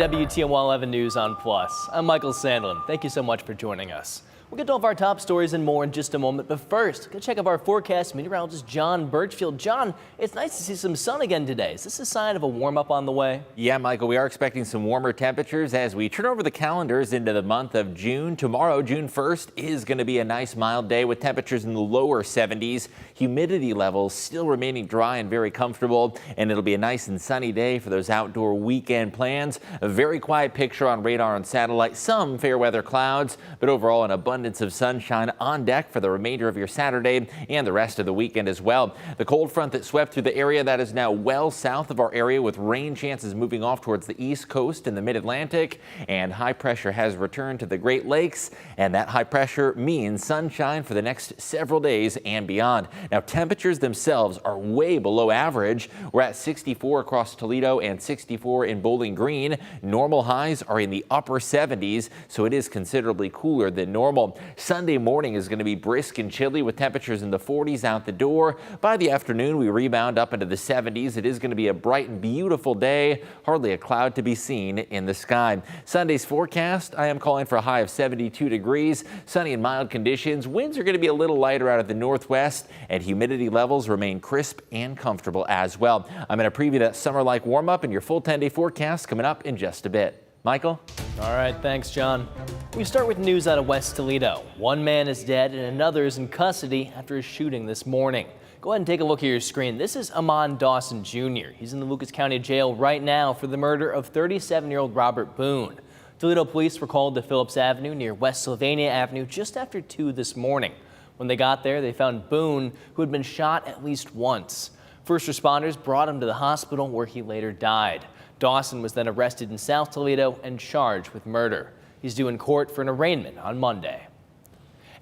WTOL 11 News on Plus. I'm Michael Sandlin. Thank you so much for joining us. We'll get to all of our top stories and more in just a moment, but first, go check out our forecast meteorologist John Birchfield. John, it's nice to see some sun again today. Is this a sign of a warm-up on the way? Yeah, Michael, we are expecting some warmer temperatures as we turn over the calendars into the month of June. Tomorrow, June 1st, is going to be a nice mild day with temperatures in the lower 70s. Humidity levels still remaining dry and very comfortable, and it'll be a nice and sunny day for those outdoor weekend plans. A very quiet picture on radar and satellite, some fair weather clouds, but overall an abundance of sunshine on deck for the remainder of your Saturday and the rest of the weekend as well. The cold front that swept through the area that is now well south of our area with rain chances moving off towards the east coast and the mid-Atlantic, and high pressure has returned to the Great Lakes, and that high pressure means sunshine for the next several days and beyond. Now, temperatures themselves are way below average. We're at 64 across Toledo and 64 in Bowling Green. Normal highs are in the upper 70s, so it is considerably cooler than normal. Sunday morning is going to be brisk and chilly with temperatures in the 40s out the door. By the afternoon, we rebound up into the 70s. It is going to be a bright and beautiful day. Hardly a cloud to be seen in the sky. Sunday's forecast, I am calling for a high of 72 degrees. Sunny and mild conditions. Winds are going to be a little lighter out of the northwest, and humidity levels remain crisp and comfortable as well. I'm going to preview that summer-like warm-up in your full 10-day forecast coming up in just a bit. Michael? All right, thanks, John. We start with news out of West Toledo. One man is dead and another is in custody after a shooting this morning. Go ahead and take a look at your screen. This is Amon Dawson Jr. He's in the Lucas County Jail right now for the murder of 37-year-old Robert Boone. Toledo police were called to Phillips Avenue near West Sylvania Avenue just after 2 this morning. When they got there, they found Boone, who had been shot at least once. First responders brought him to the hospital where he later died. Dawson was then arrested in South Toledo and charged with murder. He's due in court for an arraignment on Monday.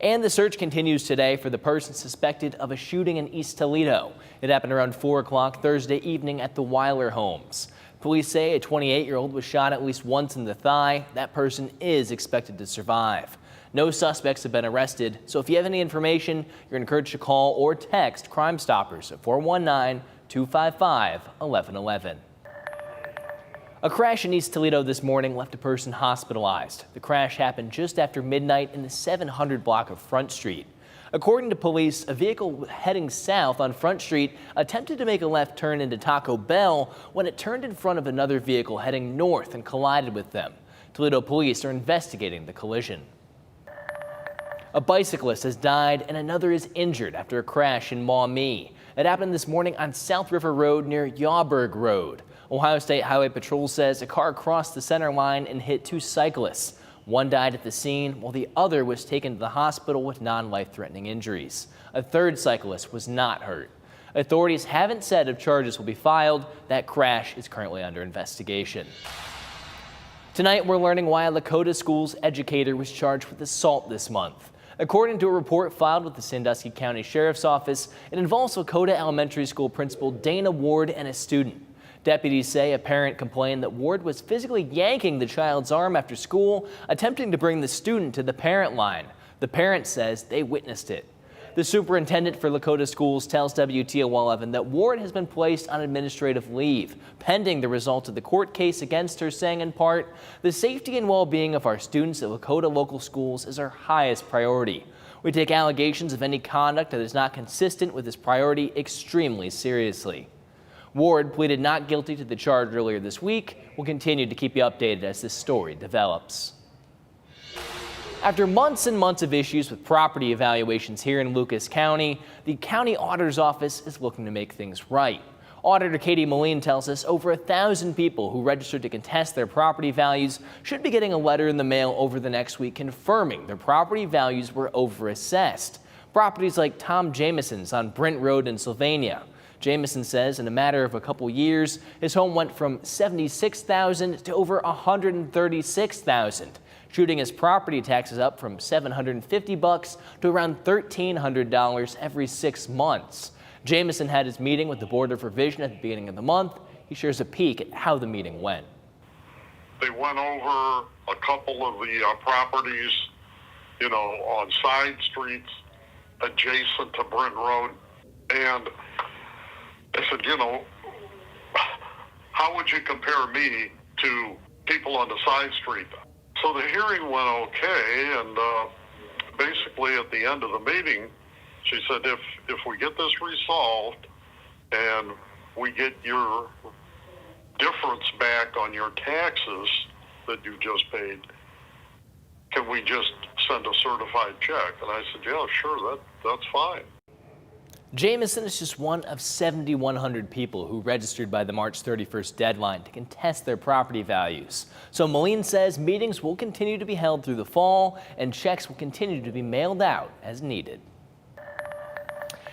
And the search continues today for the person suspected of a shooting in East Toledo. It happened around 4 o'clock Thursday evening at the Weiler homes. Police say a 28-year-old was shot at least once in the thigh. That person is expected to survive. No suspects have been arrested, so if you have any information, you're encouraged to call or text Crime Stoppers at 419-255-1111. A crash in East Toledo this morning left a person hospitalized. The crash happened just after midnight in the 700 block of Front Street. According to police, a vehicle heading south on Front Street attempted to make a left turn into Taco Bell when it turned in front of another vehicle heading north and collided with them. Toledo police are investigating the collision. A bicyclist has died and another is injured after a crash in Maumee. It happened this morning on South River Road near Yawberg Road. Ohio State Highway Patrol says a car crossed the center line and hit 2 cyclists. One died at the scene, while the other was taken to the hospital with non-life-threatening injuries. A third cyclist was not hurt. Authorities haven't said if charges will be filed. That crash is currently under investigation. Tonight, we're learning why a Lakota Schools educator was charged with assault this month. According to a report filed with the Sandusky County Sheriff's Office, it involves Lakota Elementary School Principal Dana Ward and a student. Deputies say a parent complained that Ward was physically yanking the child's arm after school, attempting to bring the student to the parent line. The parent says they witnessed it. The superintendent for Lakota Schools tells WTOL 11 that Ward has been placed on administrative leave, pending the result of the court case against her, saying in part, "The safety and well-being of our students at Lakota local schools is our highest priority. We take allegations of any conduct that is not consistent with this priority extremely seriously." Ward pleaded not guilty to the charge earlier this week. We'll continue to keep you updated as this story develops. After months and months of issues with property evaluations here in Lucas County, the county auditor's office is looking to make things right. Auditor Katie Moline tells us over 1,000 people who registered to contest their property values should be getting a letter in the mail over the next week confirming their property values were overassessed. Properties like Tom Jameson's on Brent Road in Sylvania. Jameson says in a matter of a couple years, his home went from $76,000 to over $136,000, shooting his property taxes up from $750 to around $1,300 every 6 months. Jameson had his meeting with the Board of Revision at the beginning of the month. He shares a peek at how the meeting went. They went over a couple of the properties, on side streets adjacent to Brent Road, and I said, how would you compare me to people on the side street. So the hearing went okay, and basically at the end of the meeting, she said, if we get this resolved and we get your difference back on your taxes that you just paid, can we just send a certified check? And I said, yeah, sure, that's fine. Jamison is just one of 7,100 people who registered by the March 31st deadline to contest their property values. So Moline says meetings will continue to be held through the fall and checks will continue to be mailed out as needed.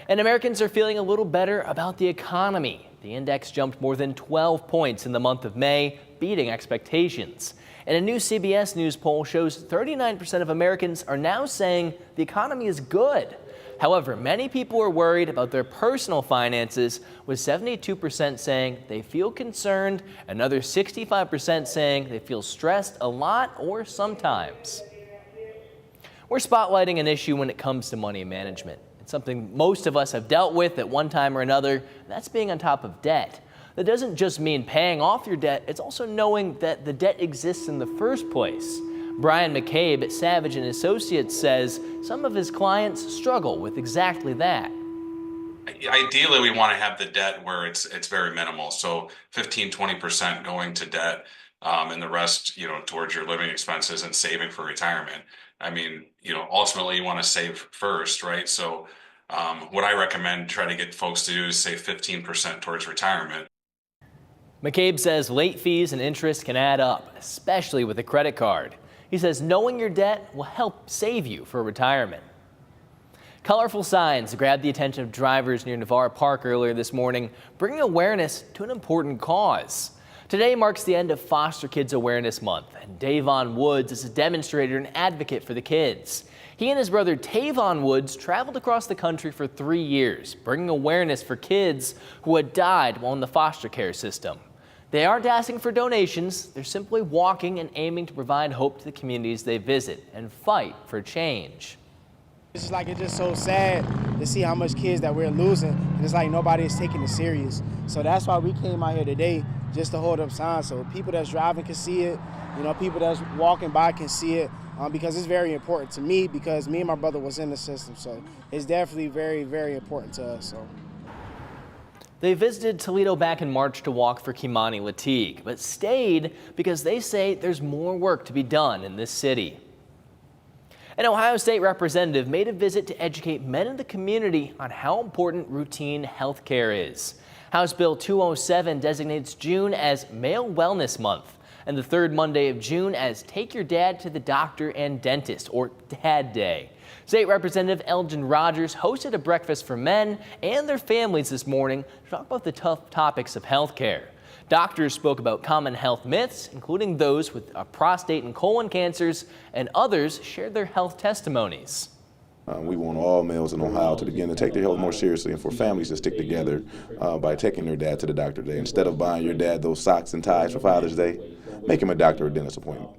And Americans are feeling a little better about the economy. The index jumped more than 12 points in the month of May, beating expectations. And a new CBS News poll shows 39% of Americans are now saying the economy is good. However, many people are worried about their personal finances, with 72% saying they feel concerned, another 65% saying they feel stressed a lot or sometimes. We're spotlighting an issue when it comes to money management. It's something most of us have dealt with at one time or another, and that's being on top of debt. That doesn't just mean paying off your debt, it's also knowing that the debt exists in the first place. Brian McCabe at Savage & Associates says some of his clients struggle with exactly that. Ideally, we want to have the debt where it's very minimal. So 15-20% going to debt, and the rest, towards your living expenses and saving for retirement. I mean, ultimately you want to save first, right? So what I recommend try to get folks to do is save 15% towards retirement. McCabe says late fees and interest can add up, especially with a credit card. He says knowing your debt will help save you for retirement. Colorful signs grabbed the attention of drivers near Navarre Park earlier this morning, bringing awareness to an important cause. Today marks the end of Foster Kids Awareness Month, and Davon Woods is a demonstrator and advocate for the kids. He and his brother Tavon Woods traveled across the country for 3 years, bringing awareness for kids who had died while in the foster care system. They aren't asking for donations, they're simply walking and aiming to provide hope to the communities they visit and fight for change. It's just so sad to see how much kids that we're losing, and it's like nobody is taking it serious. So that's why we came out here today, just to hold up signs so people that's driving can see it, people that's walking by can see it, because it's very important to me, because me and my brother was in the system. So it's definitely very, very important to us. So. They visited Toledo back in March to walk for Kimani Lateague, but stayed because they say there's more work to be done in this city. An Ohio State representative made a visit to educate men in the community on how important routine health care is. House Bill 207 designates June as Male Wellness Month and the third Monday of June as Take Your Dad to the Doctor and Dentist, or Dad Day. State Representative Elgin Rogers hosted a breakfast for men and their families this morning to talk about the tough topics of health care. Doctors spoke about common health myths, including those with prostate and colon cancers, and others shared their health testimonies. We want all males in Ohio to begin to take their health more seriously, and for families to stick together by taking their dad to the doctor today. Instead of buying your dad those socks and ties for Father's Day, make him a doctor or dentist appointment.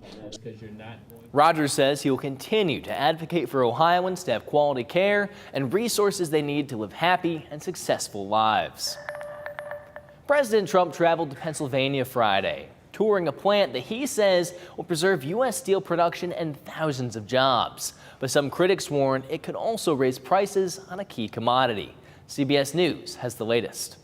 Rogers says he will continue to advocate for Ohioans to have quality care and resources they need to live happy and successful lives. President Trump traveled to Pennsylvania Friday, touring a plant that he says will preserve U.S. steel production and thousands of jobs. But some critics warn it could also raise prices on a key commodity. CBS News has the latest.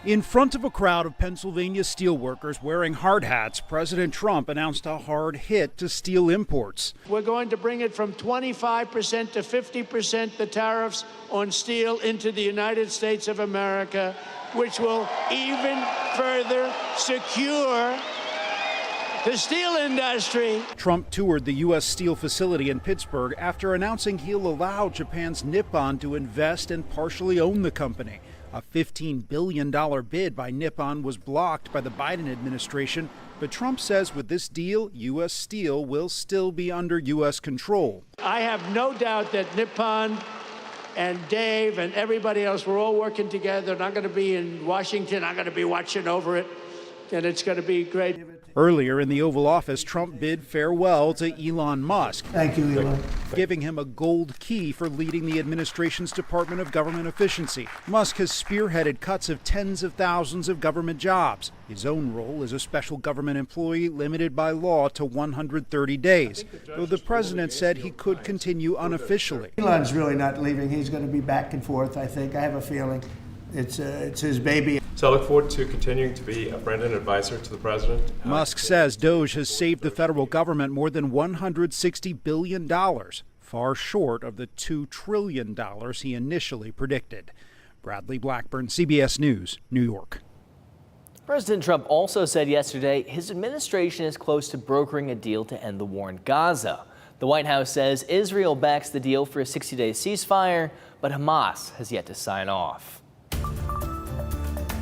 In front of a crowd of Pennsylvania steelworkers wearing hard hats, President Trump announced a hard hit to steel imports. We're going to bring it from 25% to 50% the tariffs on steel into the United States of America, which will even further secure the steel industry. Trump toured the U.S. Steel facility in Pittsburgh after announcing he'll allow Japan's Nippon to invest and partially own the company. A $15 billion bid by Nippon was blocked by the Biden administration, but Trump says with this deal, U.S. Steel will still be under U.S. control. I have no doubt that Nippon and Dave and everybody else, we're all working together, and I'm going to be in Washington. I'm going to be watching over it, and it's going to be great. Earlier in the Oval Office, Trump bid farewell to Elon Musk. Thank you, Elon. Giving him a gold key for leading the administration's Department of Government Efficiency. Musk has spearheaded cuts of tens of thousands of government jobs. His own role as a special government employee limited by law to 130 days, though the president said he could continue unofficially. Elon's really not leaving. He's going to be back and forth, I think. I have a feeling it's his baby. So I look forward to continuing to be a friend and advisor to the president. Musk says Doge has saved the federal government more than $160 billion, far short of the $2 trillion he initially predicted. Bradley Blackburn, CBS News, New York. President Trump also said yesterday his administration is close to brokering a deal to end the war in Gaza. The White House says Israel backs the deal for a 60-day ceasefire, but Hamas has yet to sign off.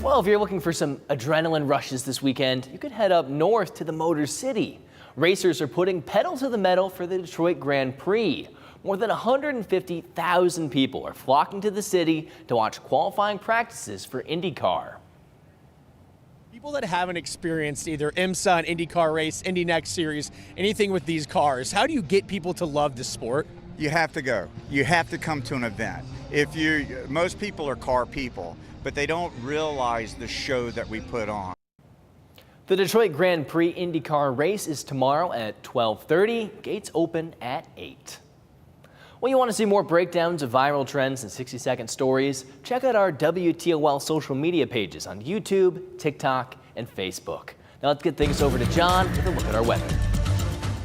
Well, if you're looking for some adrenaline rushes this weekend, you could head up north to the Motor City. Racers are putting pedal to the metal for the Detroit Grand Prix. More than 150,000 people are flocking to the city to watch qualifying practices for IndyCar. People that haven't experienced either IMSA, an IndyCar race, Indy Next Series, anything with these cars, how do you get people to love the sport? You have to go. You have to come to an event. Most people are car people, but they don't realize the show that we put on. The Detroit Grand Prix IndyCar race is tomorrow at 12:30. Gates open at 8. Well, you want to see more breakdowns of viral trends and 60-second stories? Check out our WTOL social media pages on YouTube, TikTok, and Facebook. Now let's get things over to John with a look at our weather.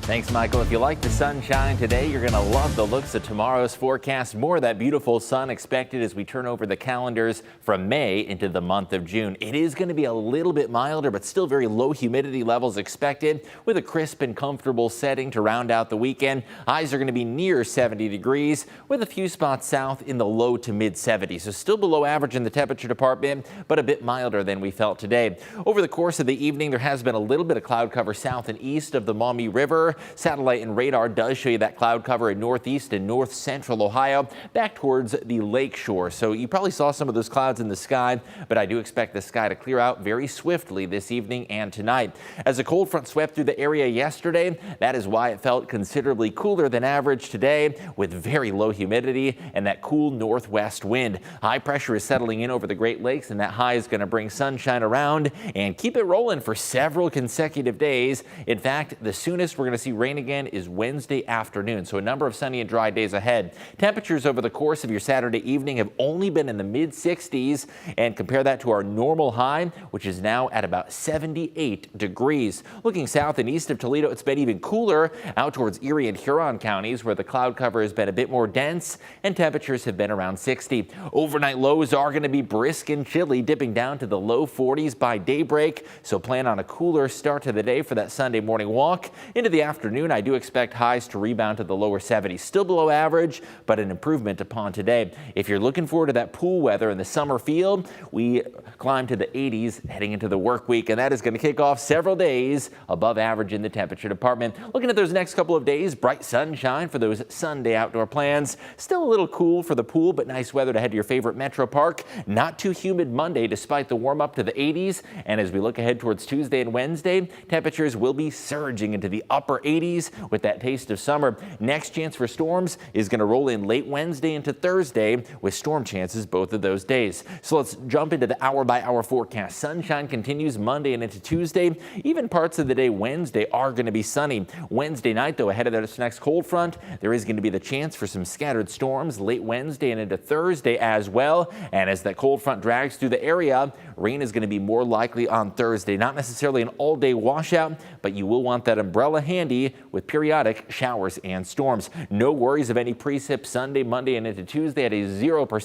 Thanks, Michael. If you like the sunshine today, you're going to love the looks of tomorrow's forecast. More of that beautiful sun expected as we turn over the calendars from May into the month of June. It is going to be a little bit milder, but still very low humidity levels expected with a crisp and comfortable setting to round out the weekend. Highs are going to be near 70 degrees with a few spots south in the low to mid 70s. So still below average in the temperature department, but a bit milder than we felt today. Over the course of the evening, there has been a little bit of cloud cover south and east of the Maumee River. Satellite and radar does show you that cloud cover in northeast and north central Ohio back towards the lake shore. So you probably saw some of those clouds in the sky, but I do expect the sky to clear out very swiftly this evening and tonight. As a cold front swept through the area yesterday, that is why it felt considerably cooler than average today with very low humidity and that cool northwest wind. High pressure is settling in over the Great Lakes, and that high is going to bring sunshine around and keep it rolling for several consecutive days. In fact, the soonest we're going to see rain again is Wednesday afternoon, so a number of sunny and dry days ahead. Temperatures over the course of your Saturday evening have only been in the mid 60s, and compare that to our normal high, which is now at about 78 degrees. Looking south and east of Toledo, it's been even cooler out towards Erie and Huron counties, where the cloud cover has been a bit more dense and temperatures have been around 60. Overnight lows are going to be brisk and chilly, dipping down to the low 40s by daybreak, so plan on a cooler start to the day for that Sunday morning walk. Into the afternoon, I do expect highs to rebound to the lower 70s. Still below average, but an improvement upon today. If you're looking forward to that pool weather in the summer field, we climb to the 80s heading into the work week, and that is going to kick off several days above average in the temperature department. Looking at those next couple of days, bright sunshine for those Sunday outdoor plans. Still a little cool for the pool, but nice weather to head to your favorite metro park. Not too humid Monday despite the warm up to the 80s, and as we look ahead towards Tuesday and Wednesday, temperatures will be surging into the upper 80s with that taste of summer. Next chance for storms is going to roll in late Wednesday into Thursday with storm chances both of those days. So let's jump into the hour-by-hour forecast. Sunshine continues Monday and into Tuesday. Even parts of the day Wednesday are going to be sunny. Wednesday night, though, ahead of this next cold front, there is going to be the chance for some scattered storms late Wednesday and into Thursday as well. And as that cold front drags through the area, rain is going to be more likely on Thursday. Not necessarily an all-day washout, but you will want that umbrella handy with periodic showers and storms. No worries of any precip Sunday, Monday, and into Tuesday at a 0%.